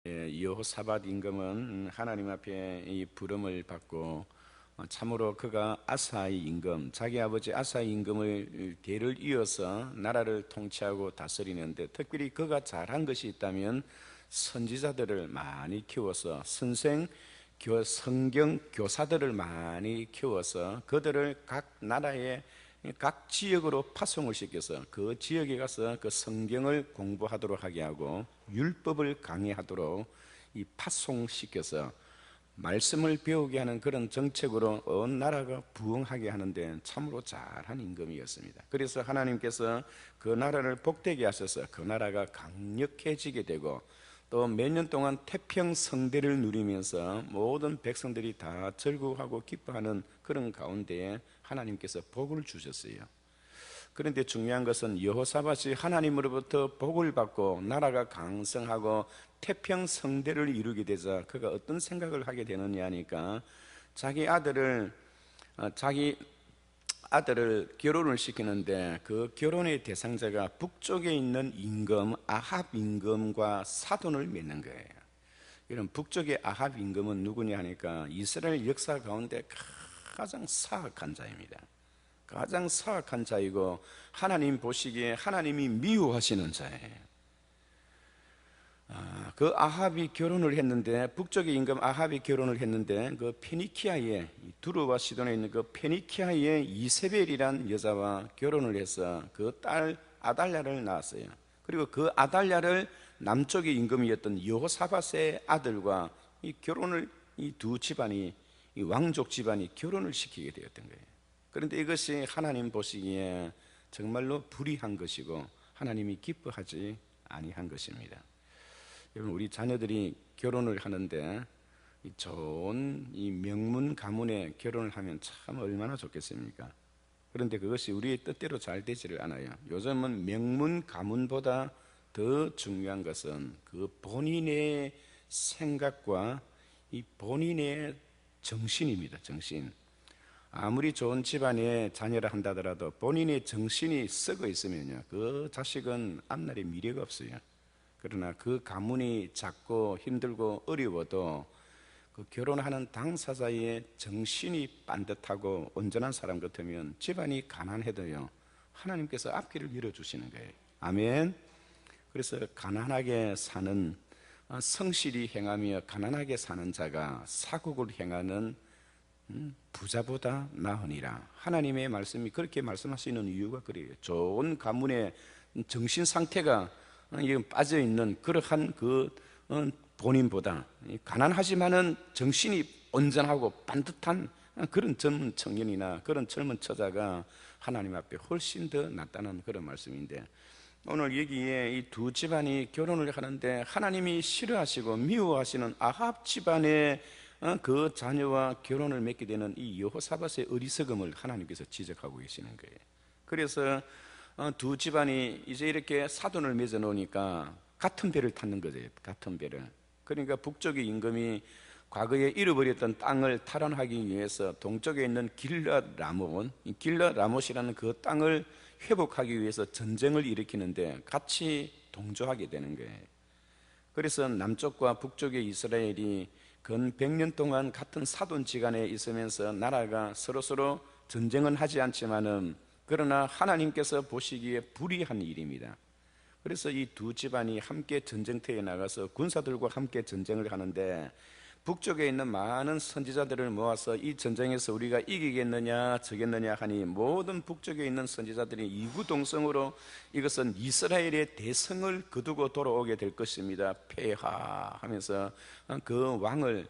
여호사밧 임금은 하나님 앞에 이 부름을 받고 참으로 그가 아사의 임금, 자기 아버지 아사의 임금을 대를 이어서 나라를 통치하고 다스리는데, 특별히 그가 잘한 것이 있다면 선지자들을 많이 키워서 성경 교사들을 많이 키워서 그들을 각 나라의 각 지역으로 파송을 시켜서 그 지역에 가서 그 성경을 공부하도록 하게 하고 율법을 강의하도록 이 파송시켜서 말씀을 배우게 하는 그런 정책으로 온 나라가 부흥하게 하는데 참으로 잘한 임금이었습니다. 그래서 하나님께서 그 나라를 복되게 하셔서 그 나라가 강력해지게 되고, 또 몇 년 동안 태평성대를 누리면서 모든 백성들이 다 즐거워하고 기뻐하는 그런 가운데에 하나님께서 복을 주셨어요. 그런데 중요한 것은 여호사밧이 하나님으로부터 복을 받고 나라가 강성하고 태평성대를 이루게 되자 그가 어떤 생각을 하게 되느냐 하니까, 자기 아들을 결혼을 시키는데 그 결혼의 대상자가 북쪽에 있는 임금 아합 임금과 사돈을 맺는 거예요. 이런 북쪽의 아합 임금은 누구냐 하니까 이스라엘 역사 가운데 가장 사악한 자입니다. 가장 사악한 자이고 하나님 보시기에 하나님이 미워하시는 자예요. 그 아합이 결혼을 했는데, 북쪽의 임금 아합이 결혼을 했는데 그 페니키아의, 두루와 시돈에 있는 그 페니키아의 이세벨이란 여자와 결혼을 해서 그 딸 아달랴를 낳았어요. 그리고 그 아달랴를 남쪽의 임금이었던 여호사밧의 아들과 이 두 집안이, 이 왕족 집안이 결혼을 시키게 되었던 거예요. 그런데 이것이 하나님 보시기에 정말로 불의한 것이고 하나님이 기뻐하지 아니한 것입니다. 여러분, 우리 자녀들이 결혼을 하는데 좋은 이 명문 가문에 결혼을 하면 참 얼마나 좋겠습니까? 그런데 그것이 우리의 뜻대로 잘 되지를 않아요. 요즘은 명문 가문보다 더 중요한 것은 그 본인의 생각과 이 본인의 정신입니다. 정신. 아무리 좋은 집안의 자녀라 한다더라도 본인의 정신이 썩어 있으면요, 그 자식은 앞날에 미래가 없어요. 그러나 그 가문이 작고 힘들고 어려워도 그 결혼하는 당사자의 정신이 반듯하고 온전한 사람 같으면 집안이 가난해도요, 하나님께서 앞길을 열어주시는 거예요. 아멘. 그래서 가난하게 사는, 성실히 행하며 가난하게 사는 자가 사국을 행하는 부자보다 나으니라. 하나님의 말씀이 그렇게 말씀하시는 이유가 그래요. 좋은 가문의 정신 상태가 빠져있는 그러한 그 본인보다 가난하지만은 정신이 온전하고 반듯한 그런 젊은 청년이나 그런 젊은 처자가 하나님 앞에 훨씬 더 낫다는 그런 말씀인데, 오늘 여기에 이 두 집안이 결혼을 하는데 하나님이 싫어하시고 미워하시는 아합 집안의 그 자녀와 결혼을 맺게 되는 이 여호사밧의 어리석음을 하나님께서 지적하고 계시는 거예요. 그래서 두 집안이 이제 이렇게 사돈을 맺어 놓으니까 같은 배를 탔는 거죠. 같은 배를. 그러니까 북쪽의 임금이 과거에 잃어버렸던 땅을 탈환하기 위해서 동쪽에 있는 길랏 라못이라는 그 땅을 회복하기 위해서 전쟁을 일으키는데 같이 동조하게 되는 거예요. 그래서 남쪽과 북쪽의 이스라엘이 근 100년 동안 같은 사돈지간에 있으면서 나라가 서로서로 전쟁은 하지 않지만은, 그러나 하나님께서 보시기에 불의한 일입니다. 그래서 이 두 집안이 함께 전쟁터에 나가서 군사들과 함께 전쟁을 하는데, 북쪽에 있는 많은 선지자들을 모아서 이 전쟁에서 우리가 이기겠느냐 저겠느냐 하니 모든 북쪽에 있는 선지자들이 이구동성으로 이것은 이스라엘의 대성을 거두고 돌아오게 될 것입니다, 폐하하면서 그 왕을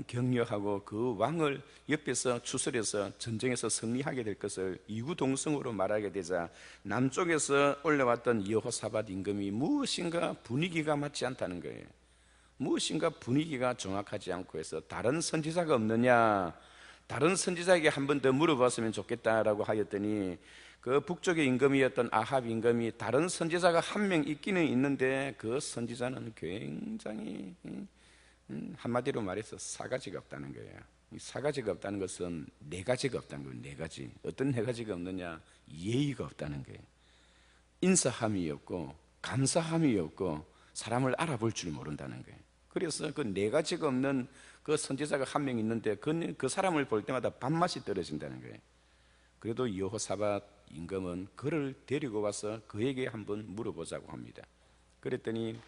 격려하고 그 왕을 옆에서 추스려서 전쟁에서 승리하게 될 것을 이구동성으로 말하게 되자, 남쪽에서 올라왔던 여호사밧 임금이 무엇인가 분위기가 맞지 않다는 거예요. 무엇인가 분위기가 정확하지 않고 해서 다른 선지자가 없느냐, 다른 선지자에게 한 번 더 물어봤으면 좋겠다라고 하였더니, 그 북쪽의 임금이었던 아합 임금이 다른 선지자가 한 명 있기는 있는데 그 선지자는 굉장히 한마디로 말해서 사가지가 없다는 거예요. 이 사가지가 없다는 것은 네 가지가 없다는 거예요. 네 가지. 어떤 네 가지가 없느냐? 예의가 없다는 거예요. 인사함이 없고 감사함이 없고 사람을 알아볼 줄 모른다는 거예요. 그래서 그 네 가지가 없는 그 선지자가 한 명 있는데 그 사람을 볼 때마다 밥맛이 떨어진다는 거예요. 그래도 여호사밧 임금은 그를 데리고 와서 그에게 한번 물어보자고 합니다. 그랬더니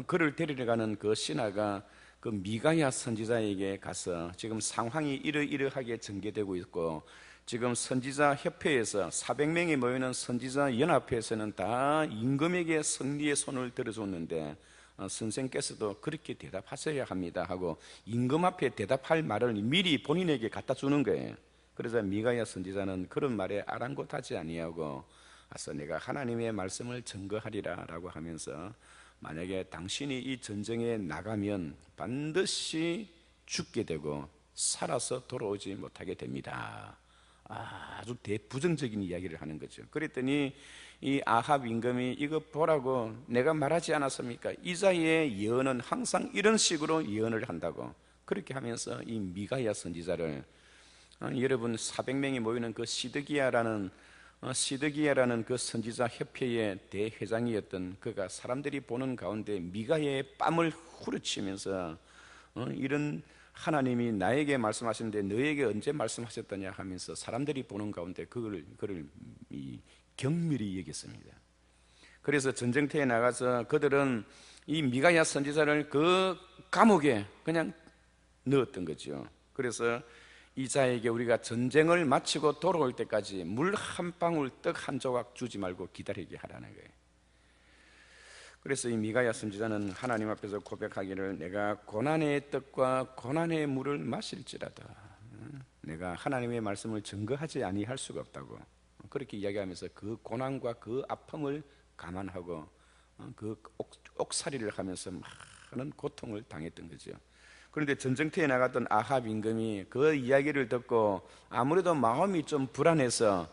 그를 데리러 가는 그 신하가 그 미가야 선지자에게 가서 지금 상황이 이러이러하게 전개되고 있고, 지금 선지자 협회에서 400명이 모이는 선지자 연합회에서는 다 임금에게 승리의 손을 들어줬는데 선생께서도 그렇게 대답하셔야 합니다 하고 임금 앞에 대답할 말을 미리 본인에게 갖다 주는 거예요. 그래서 미가야 선지자는 그런 말에 아랑곳하지 아니하고 와서 내가 하나님의 말씀을 증거하리라 라고 하면서, 만약에 당신이 이 전쟁에 나가면 반드시 죽게 되고 살아서 돌아오지 못하게 됩니다. 아주 대부정적인 이야기를 하는 거죠. 그랬더니 이 아합 임금이 이거 보라고 내가 말하지 않았습니까? 이사야의 예언은 항상 이런 식으로 예언을 한다고. 그렇게 하면서 이 미가야 선지자를 여러분 400명이 모이는 그 시드기야라는 그 선지자 협회의 대회장이었던 그가 사람들이 보는 가운데 미가야의 뺨을 후려치면서 이런 하나님이 나에게 말씀하시는데 너에게 언제 말씀하셨더냐 하면서 사람들이 보는 가운데 그를 경멸히 여겼습니다. 그래서 전쟁터에 나가서 그들은 이 미가야 선지자를 그 감옥에 그냥 넣었던 거죠. 그래서 이자에게 우리가 전쟁을 마치고 돌아올 때까지 물 한 방울 떡 한 조각 주지 말고 기다리게 하라는 거예요. 그래서 이 미가야 선지자는 하나님 앞에서 고백하기를 내가 고난의 떡과 고난의 물을 마실지라도 내가 하나님의 말씀을 증거하지 아니할 수가 없다고 그렇게 이야기하면서 그 고난과 그 아픔을 감안하고 그 옥살이를 하면서 많은 고통을 당했던 거죠. 그런데 전쟁터에 나갔던 아합 임금이 그 이야기를 듣고 아무래도 마음이 좀 불안해서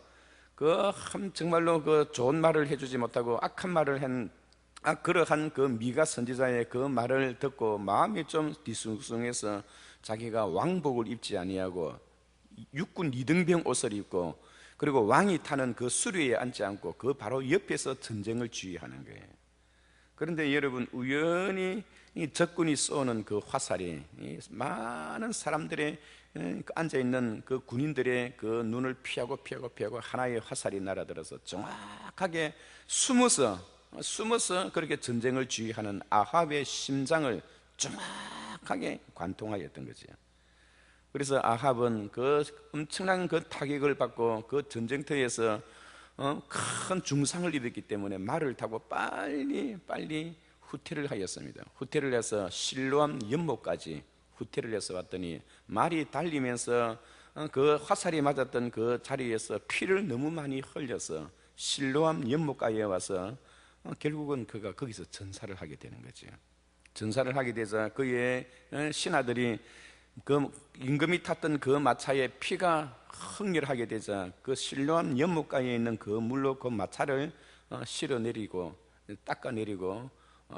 정말로 그 좋은 말을 해주지 못하고 악한 말을 그러한 그 미가 선지자의 그 말을 듣고 마음이 좀 뒤숭숭해서 자기가 왕복을 입지 아니하고 육군 2등병 옷을 입고 그리고 왕이 타는 그 수리에 앉지 않고 그 바로 옆에서 전쟁을 지휘하는 거예요. 그런데 여러분, 우연히 이 적군이 쏘는 그 화살이 많은 사람들의 앉아있는 그 군인들의 그 눈을 피하고 하나의 화살이 날아들어서 정확하게 숨어서 그렇게 전쟁을 지휘하는 아합의 심장을 정확하게 관통하였던 거죠. 그래서 아합은 그 엄청난 그 타격을 받고 그 전쟁터에서 큰 중상을 입었기 때문에 말을 타고 빨리 후퇴를 하였습니다. 후퇴를 해서 실로암 연못까지 후퇴를 해서 왔더니 말이 달리면서 그 화살이 맞았던 그 자리에서 피를 너무 많이 흘려서 실로암 연못가에 와서 결국은 그가 거기서 전사를 하게 되는 거죠. 전사를 하게 되자 그의 신하들이 그 임금이 탔던 그 마차에 피가 흥렬하게 되자 그 실로암 연못가에 있는 그 물로 그 마차를 실어내리고 닦아내리고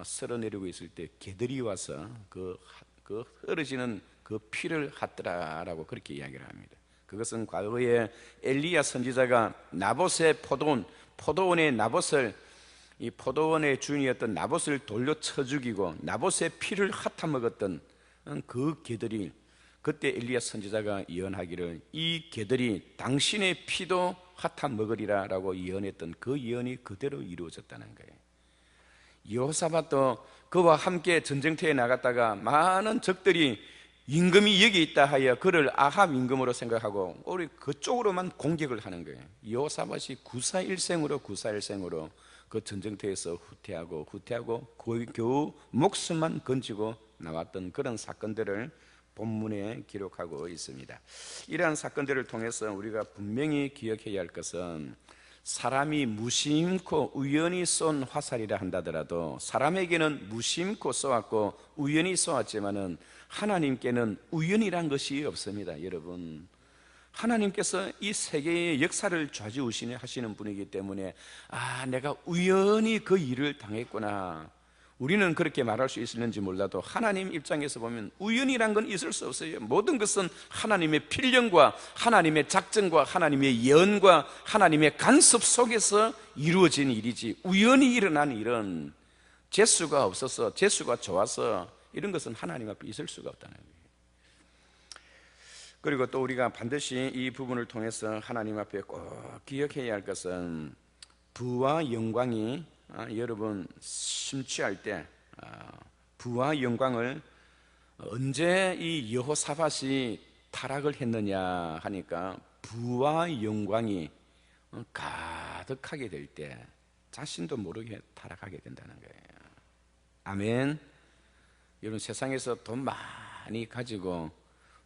쓸어내리고 있을 때 개들이 와서 그 흐르지는 그 피를 핫더라라고 그렇게 이야기를 합니다. 그것은 과거에 엘리야 선지자가 나봇의 포도원의 나봇을 이 포도원의 주인이었던 나봇을 돌려쳐 죽이고 나봇의 피를 핫아 먹었던 그 개들이, 그때 엘리야 선지자가 예언하기를 이 개들이 당신의 피도 핫아 먹으리라 라고 예언했던 그 예언이 그대로 이루어졌다는 거예요. 여호사밧도 그와 함께 전쟁터에 나갔다가 많은 적들이 임금이 여기 있다 하여 그를 아합 임금으로 생각하고 우리 그쪽으로만 공격을 하는 거예요. 여호사밧이 구사일생으로 그 전쟁터에서 후퇴하고 겨우 목숨만 건지고 나왔던 그런 사건들을 본문에 기록하고 있습니다. 이러한 사건들을 통해서 우리가 분명히 기억해야 할 것은, 사람이 무심코 우연히 쏜 화살이라 한다더라도 사람에게는 무심코 쏘았고 우연히 쏘았지만은 하나님께는 우연이란 것이 없습니다. 여러분, 하나님께서 이 세계의 역사를 좌지우지하시는 분이기 때문에 내가 우연히 그 일을 당했구나, 우리는 그렇게 말할 수 있을는지 몰라도 하나님 입장에서 보면 우연이란 건 있을 수 없어요. 모든 것은 하나님의 필령과 하나님의 작정과 하나님의 예언과 하나님의 간섭 속에서 이루어진 일이지, 우연히 일어난 일은 재수가 없어서 재수가 좋아서 이런 것은 하나님 앞에 있을 수가 없다는 거예요. 그리고 또 우리가 반드시 이 부분을 통해서 하나님 앞에 꼭 기억해야 할 것은 부와 영광이 여러분 심취할 때 부와 영광을 언제 이 여호사밧이 타락을 했느냐 하니까 부와 영광이 가득하게 될 때 자신도 모르게 타락하게 된다는 거예요. 아멘. 여러분 세상에서 돈 많이 가지고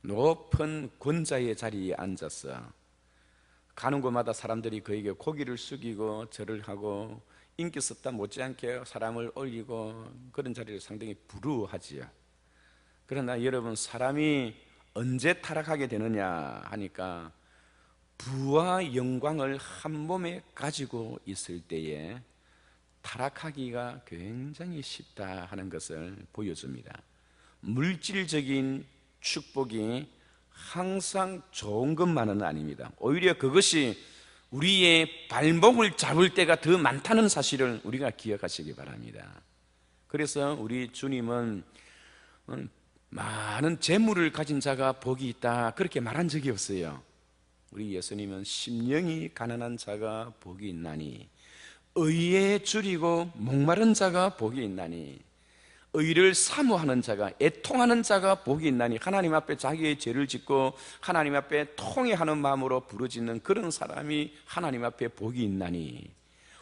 높은 권자의 자리에 앉아서 가는 곳마다 사람들이 그에게 고개를 숙이고 절을 하고 인기 섭다 못지않게 사람을 올리고 그런 자리를 상당히 부러워하지요. 그러나 여러분 사람이 언제 타락하게 되느냐 하니까 부와 영광을 한 몸에 가지고 있을 때에 타락하기가 굉장히 쉽다 하는 것을 보여줍니다. 물질적인 축복이 항상 좋은 것만은 아닙니다. 오히려 그것이 우리의 발목을 잡을 때가 더 많다는 사실을 우리가 기억하시기 바랍니다. 그래서 우리 주님은 많은 재물을 가진 자가 복이 있다 그렇게 말한 적이 없어요. 우리 예수님은 심령이 가난한 자가 복이 있나니 의에 줄이고 목마른 자가 복이 있나니 의를 사모하는 자가 애통하는 자가 복이 있나니 하나님 앞에 자기의 죄를 짓고 하나님 앞에 통회하는 마음으로 부르짖는 그런 사람이 하나님 앞에 복이 있나니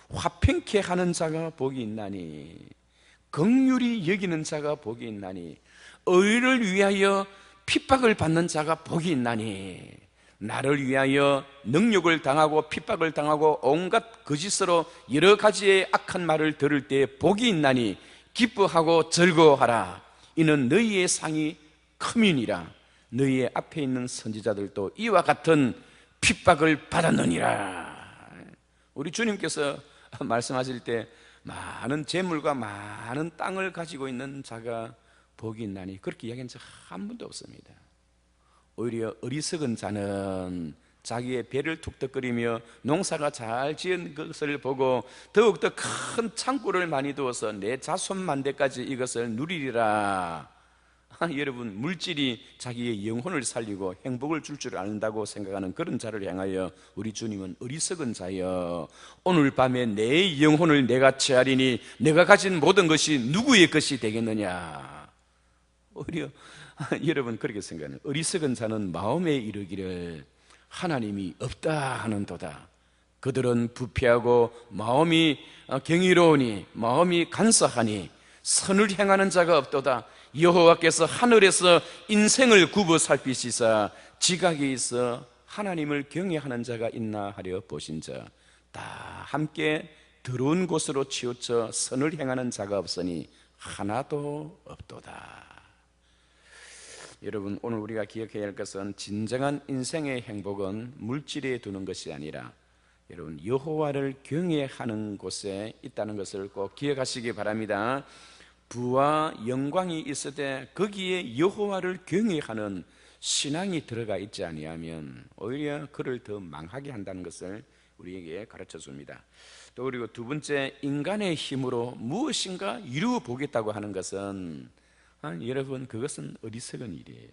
화평케 하는 자가 복이 있나니 긍휼히 여기는 자가 복이 있나니 의를 위하여 핍박을 받는 자가 복이 있나니 나를 위하여 능욕을 당하고 핍박을 당하고 온갖 거짓으로 여러 가지의 악한 말을 들을 때 복이 있나니 기뻐하고 즐거워하라. 이는 너희의 상이 크미니라. 너희의 앞에 있는 선지자들도 이와 같은 핍박을 받았느니라. 우리 주님께서 말씀하실 때 많은 재물과 많은 땅을 가지고 있는 자가 복이 있나니 그렇게 이야기한 적 한 번도 없습니다. 오히려 어리석은 자는 자기의 배를 툭덕거리며 농사가 잘 지은 것을 보고 더욱더 큰 창고를 많이 두어서 내 자손만대까지 이것을 누리리라. 여러분 물질이 자기의 영혼을 살리고 행복을 줄 줄 안다고 생각하는 그런 자를 향하여 우리 주님은 어리석은 자여 오늘 밤에 내 영혼을 내가 취하리니 내가 가진 모든 것이 누구의 것이 되겠느냐. 오히려 여러분 그렇게 생각하는 어리석은 자는 마음에 이르기를 하나님이 없다 하는도다. 그들은 부패하고 마음이 경이로우니 마음이 간사하니 선을 행하는 자가 없도다. 여호와께서 하늘에서 인생을 굽어 살피시사 지각에 있어 하나님을 경외하는 자가 있나 하려 보신저 다 함께 더러운 곳으로 치우쳐 선을 행하는 자가 없으니 하나도 없도다. 여러분 오늘 우리가 기억해야 할 것은 진정한 인생의 행복은 물질에 두는 것이 아니라 여러분 여호와를 경외하는 곳에 있다는 것을 꼭 기억하시기 바랍니다. 부와 영광이 있을 때 거기에 여호와를 경외하는 신앙이 들어가 있지 아니하면 오히려 그를 더 망하게 한다는 것을 우리에게 가르쳐 줍니다. 또 그리고 두 번째, 인간의 힘으로 무엇인가 이루어 보겠다고 하는 것은 여러분 그것은 어리석은 일이에요.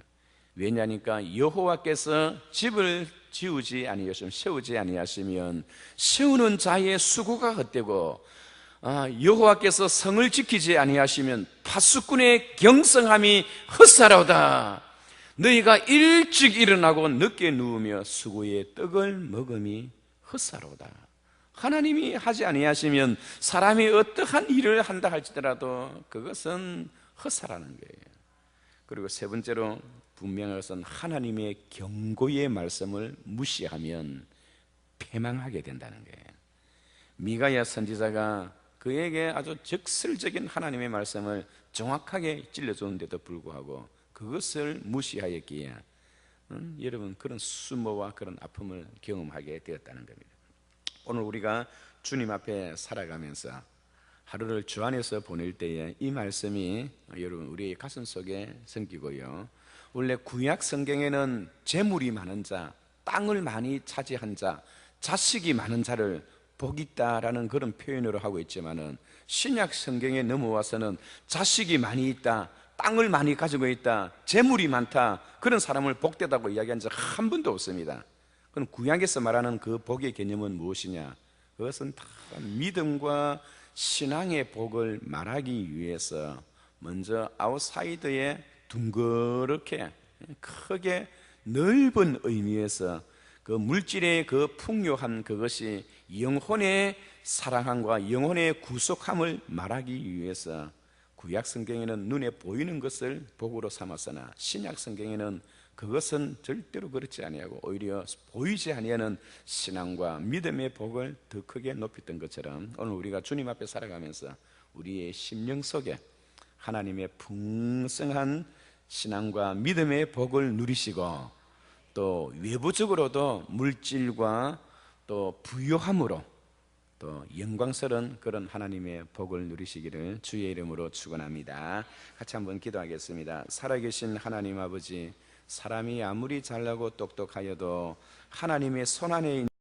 왜냐하니까 여호와께서 집을 지우지 아니하시면 세우지 아니하시면 세우는 자의 수고가 헛되고 여호와께서 성을 지키지 아니하시면 파수꾼의 경성함이 헛사로다. 너희가 일찍 일어나고 늦게 누우며 수고의 떡을 먹음이 헛사로다. 하나님이 하지 아니하시면 사람이 어떠한 일을 한다 할지라도 그것은 헛사라는 거예요. 그리고 세 번째로 분명한 것은 하나님의 경고의 말씀을 무시하면 패망하게 된다는 거예요. 미가야 선지자가 그에게 아주 적설적인 하나님의 말씀을 정확하게 찔러주는데도 불구하고 그것을 무시하였기에 여러분 그런 수모와 그런 아픔을 경험하게 되었다는 겁니다. 오늘 우리가 주님 앞에 살아가면서 하루를 주 안에서 보낼 때에 이 말씀이 여러분 우리의 가슴 속에 생기고요. 원래 구약 성경에는 재물이 많은 자, 땅을 많이 차지한 자, 자식이 많은 자를 복 있다라는 그런 표현으로 하고 있지만은 신약 성경에 넘어와서는 자식이 많이 있다, 땅을 많이 가지고 있다, 재물이 많다, 그런 사람을 복되다고 이야기한 적 한 번도 없습니다. 그럼 구약에서 말하는 그 복의 개념은 무엇이냐? 그것은 다 믿음과 신앙의 복을 말하기 위해서 먼저 아웃사이드에 둥그렇게 크게 넓은 의미에서 그 물질의 그 풍요함, 그것이 영혼의 사랑함과 영혼의 구속함을 말하기 위해서 구약 성경에는 눈에 보이는 것을 복으로 삼았으나 신약 성경에는 그것은 절대로 그렇지 아니하고 오히려 보이지 아니하는 신앙과 믿음의 복을 더 크게 높였던 것처럼, 오늘 우리가 주님 앞에 살아가면서 우리의 심령 속에 하나님의 풍성한 신앙과 믿음의 복을 누리시고, 또 외부적으로도 물질과 또 부요함으로 또 영광스러운 그런 하나님의 복을 누리시기를 주의 이름으로 축원합니다. 같이 한번 기도하겠습니다. 살아계신 하나님 아버지, 사람이 아무리 잘나고 똑똑하여도 하나님의 손안에